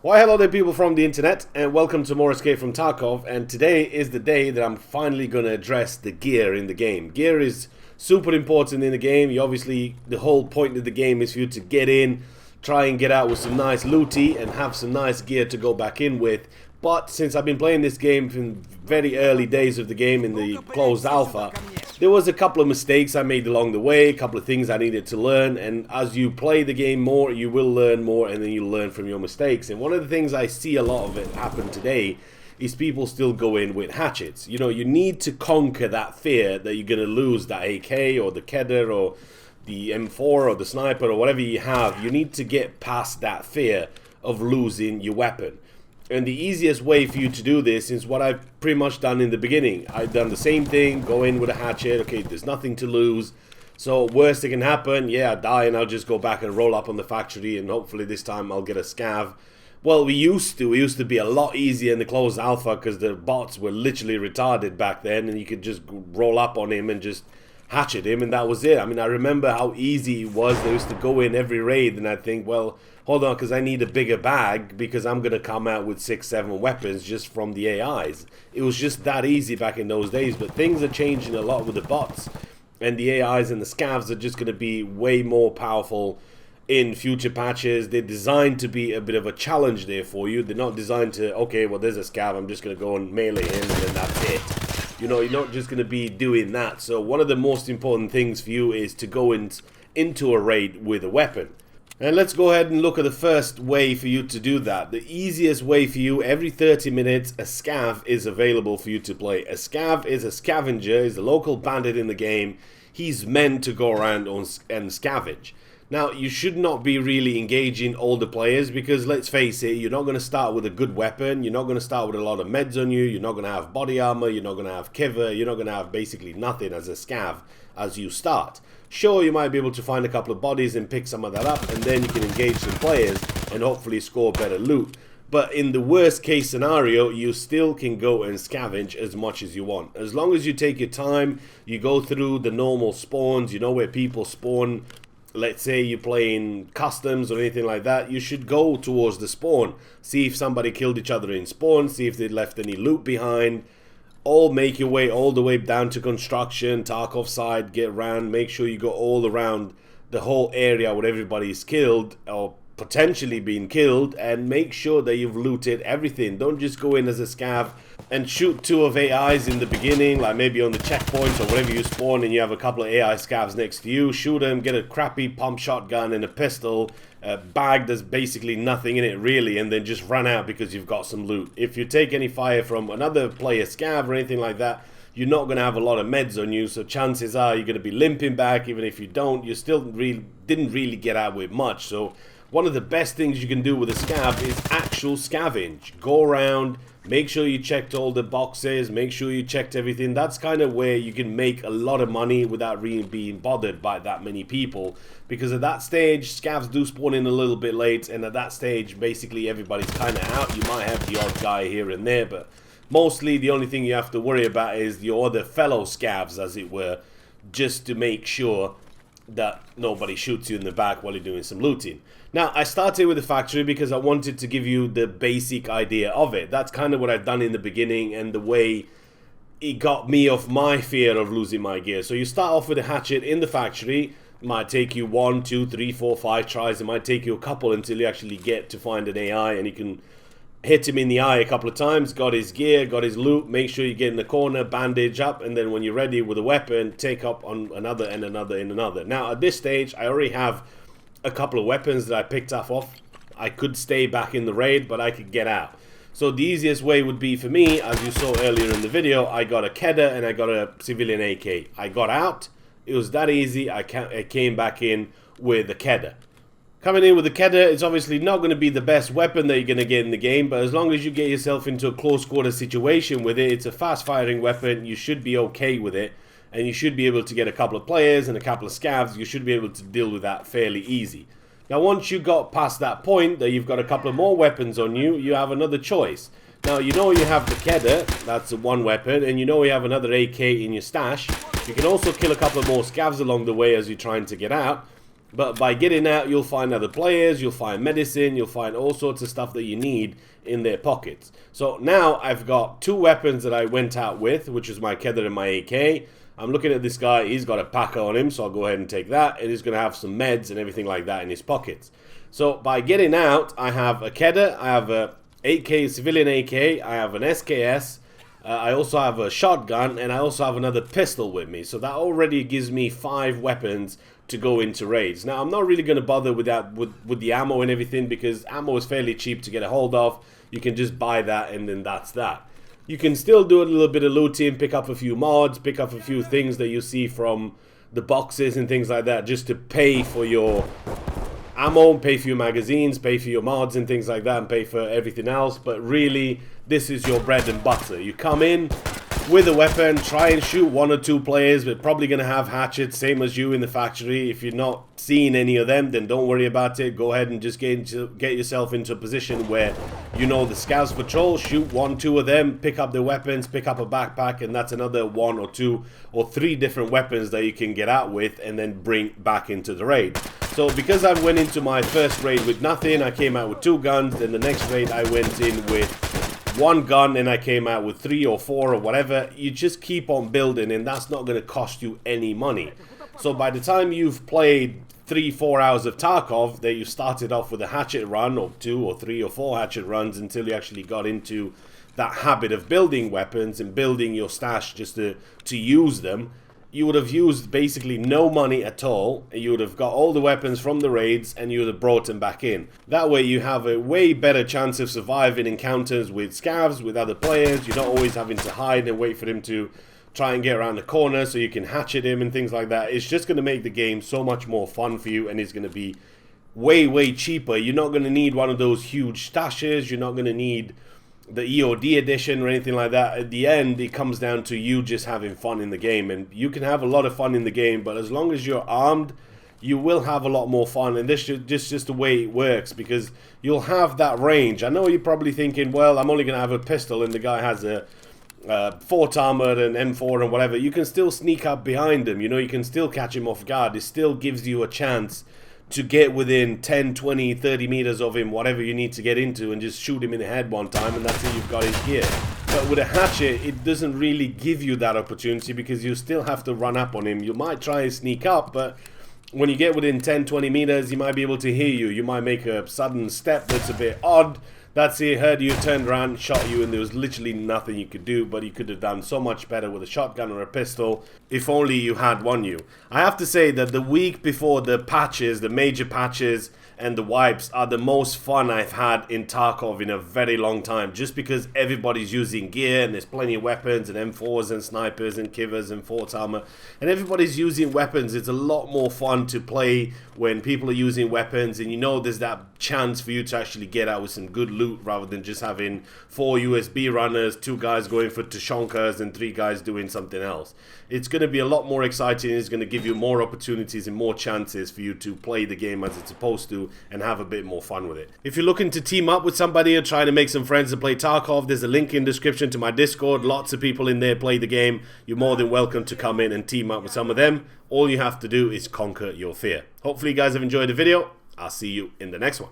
Why hello there people from the internet, and welcome to more Escape from Tarkov. And today is the day that I'm finally going to address the gear in the game. Gear is super important in the game. The whole point of the game is for you to get in, try and get out with some nice looty and have some nice gear to go back in with. But since I've been playing this game from very early days of the game in the closed alpha, there was a couple of mistakes I made along the way, a couple of things I needed to learn, and as you play the game more, you will learn more, and then you'll learn from your mistakes. And one of the things I see a lot of it happen today is people still go in with hatchets. You know, you need to conquer that fear that you're going to lose that AK or the Kedder or the M4 or the sniper or whatever you have. You need to get past that fear of losing your weapon. And the easiest way for you to do this is what I've pretty much done in the beginning. I've done the same thing, go in with a hatchet, okay, there's nothing to lose. So worst that can happen, yeah, I die and I'll just go back and roll up on the factory and hopefully this time I'll get a scav. Well, we used to be a lot easier in the closed alpha because the bots were literally retarded back then and you could just roll up on him and just hatchet him and that was it. I mean, I remember how easy it was. They used to go in every raid and I'd think, well, hold on, because I need a bigger bag because I'm going to come out with 6-7 weapons just from the AIs. It was just that easy back in those days, but things are changing a lot with the bots and the AIs and the scavs are just going to be way more powerful in future patches. They're designed to be a bit of a challenge there for you. They're not designed to, okay, well, there's a scav, I'm just going to go and melee him and then that's it. You know, you're not just going to be doing that. So one of the most important things for you is to go into a raid with a weapon. And let's go ahead and look at the first way for you to do that. The easiest way for you, every 30 minutes, a scav is available for you to play. A scav is a scavenger, is a local bandit in the game. He's meant to go around and scavenge. Now, you should not be really engaging older players because, let's face it, you're not going to start with a good weapon. You're not going to start with a lot of meds on you. You're not going to have body armor. You're not going to have cover. You're not going to have basically nothing as a scav as you start. Sure, you might be able to find a couple of bodies and pick some of that up, and then you can engage some players and hopefully score better loot. But in the worst case scenario, you still can go and scavenge as much as you want. As long as you take your time, you go through the normal spawns, you know where people spawn. Let's say you're playing customs or anything like that, you should go towards the spawn. See if somebody killed each other in spawn, see if they left any loot behind. Or make your way all the way down to construction, Tarkov side, get around, make sure you go all around the whole area where everybody's killed or potentially being killed, and make sure that you've looted everything. Don't just go in as a scav and shoot 2 of AIs in the beginning, like maybe on the checkpoints or wherever you spawn and you have a couple of AI scavs next to you. Shoot them, get a crappy pump shotgun and a pistol, a bag there's basically nothing in it really, and then just run out because you've got some loot. If you take any fire from another player scav or anything like that, you're not going to have a lot of meds on you, so chances are you're going to be limping back. Even if you don't, you still didn't really get out with much. So one of the best things you can do with a scav is actual scavenge. Go around, make sure you checked all the boxes, make sure you checked everything. That's kind of where you can make a lot of money without really being bothered by that many people. Because at that stage, scavs do spawn in a little bit late, and at that stage, basically everybody's kind of out. You might have the odd guy here and there, but mostly the only thing you have to worry about is your other fellow scavs, as it were, just to make sure that nobody shoots you in the back while you're doing some looting. Now, I started with the factory because I wanted to give you the basic idea of it. That's kind of what I've done in the beginning and the way it got me off my fear of losing my gear. So you start off with a hatchet in the factory. It might take you 1, 2, 3, 4, 5 tries. It might take you a couple until you actually get to find an AI and you can hit him in the eye a couple of times, got his gear, got his loot, make sure you get in the corner, bandage up, and then when you're ready with a weapon, take up on another and another and another. Now, at this stage, I already have a couple of weapons that I picked up off. I could stay back in the raid, but I could get out. So the easiest way would be for me, as you saw earlier in the video, I got a Kedder and I got a civilian AK. I got out, it was that easy, I came back in with a Kedder. Coming in with the Kedder, it's obviously not going to be the best weapon that you're going to get in the game, but as long as you get yourself into a close quarter situation with it, it's a fast firing weapon, you should be okay with it, and you should be able to get a couple of players and a couple of scavs. You should be able to deal with that fairly easy. Now, once you got past that point, that you've got a couple of more weapons on you, you have another choice. Now, you know you have the Kedder, that's one weapon, and you know you have another AK in your stash. You can also kill a couple of more scavs along the way as you're trying to get out. But by getting out, you'll find other players, you'll find medicine, you'll find all sorts of stuff that you need in their pockets. So now I've got 2 weapons that I went out with, which is my Kedar and my AK. I'm looking at this guy, he's got a packer on him, so I'll go ahead and take that. And he's going to have some meds and everything like that in his pockets. So by getting out, I have a Kedar, I have a AK, civilian AK, I have an SKS, I also have a shotgun, and I also have another pistol with me. So that already gives me 5 weapons to go into raids. Now, I'm not really going to bother with that, with the ammo and everything, because ammo is fairly cheap to get a hold of. You can just buy that, and then that's that. You can still do a little bit of looting, pick up a few mods, pick up a few things that you see from the boxes and things like that, just to pay for your ammo, pay for your magazines, pay for your mods and things like that, and pay for everything else. But really, this is your bread and butter. You come in with a weapon, try and shoot 1 or 2 players. We're probably going to have hatchets, same as you in the factory. If you're not seeing any of them, then don't worry about it. Go ahead and just get yourself into a position where you know the scouts patrol, shoot 1, 2 of them, pick up their weapons, pick up a backpack, and that's another 1 or 2 or 3 different weapons that you can get out with and then bring back into the raid. So because I went into my first raid with nothing, I came out with 2 guns. Then the next raid I went in with 1 gun and I came out with 3 or 4 or whatever. You just keep on building, and that's not going to cost you any money. So by the time you've played 3-4 hours of Tarkov, that you started off with a hatchet run, or 2 or 3 or 4 hatchet runs, until you actually got into that habit of building weapons and building your stash just to use them, you would have used basically no money at all. You would have got all the weapons from the raids and you would have brought them back in. That way you have a way better chance of surviving encounters with scavs, with other players. You're not always having to hide and wait for him to try and get around the corner so you can hatchet him and things like that. It's just going to make the game so much more fun for you, and it's going to be way cheaper. You're not going to need one of those huge stashes. You're not going to need the EOD edition or anything like that. At the end, it comes down to you just having fun in the game, and you can have a lot of fun in the game, but as long as you're armed, you will have a lot more fun. And this is just the way it works, because you'll have that range. I know you're probably thinking, well, I'm only going to have a pistol and the guy has a fort armor and M4 and whatever. You can still sneak up behind him, you know, you can still catch him off guard. It still gives you a chance to get within 10, 20, 30 meters of him, whatever you need to get into, and just shoot him in the head one time, and that's it, you've got his gear. But with a hatchet, it doesn't really give you that opportunity, because you still have to run up on him. You might try and sneak up, but when you get within 10, 20 meters, he might be able to hear you. You might make a sudden step that's a bit odd. That's it, heard you, turned around, shot you, and there was literally nothing you could do. But you could have done so much better with a shotgun or a pistol if only you had won you. I have to say that the week before the patches, the major patches and the wipes, are the most fun I've had in Tarkov in a very long time, just because everybody's using gear and there's plenty of weapons and M4s and snipers and kivers and fort armor, and everybody's using weapons. It's a lot more fun to play when people are using weapons, and you know there's that chance for you to actually get out with some good loot, rather than just having 4 USB runners, 2 guys going for Tushonkas and 3 guys doing something else. It's going to be a lot more exciting. It's going to give you more opportunities and more chances for you to play the game as it's supposed to and have a bit more fun with it. If you're looking to team up with somebody or trying to make some friends to play Tarkov, there's a link in the description to my Discord. Lots of people in there play the game. You're more than welcome to come in and team up with some of them. All you have to do is conquer your fear. Hopefully you guys have enjoyed the video. I'll see you in the next one.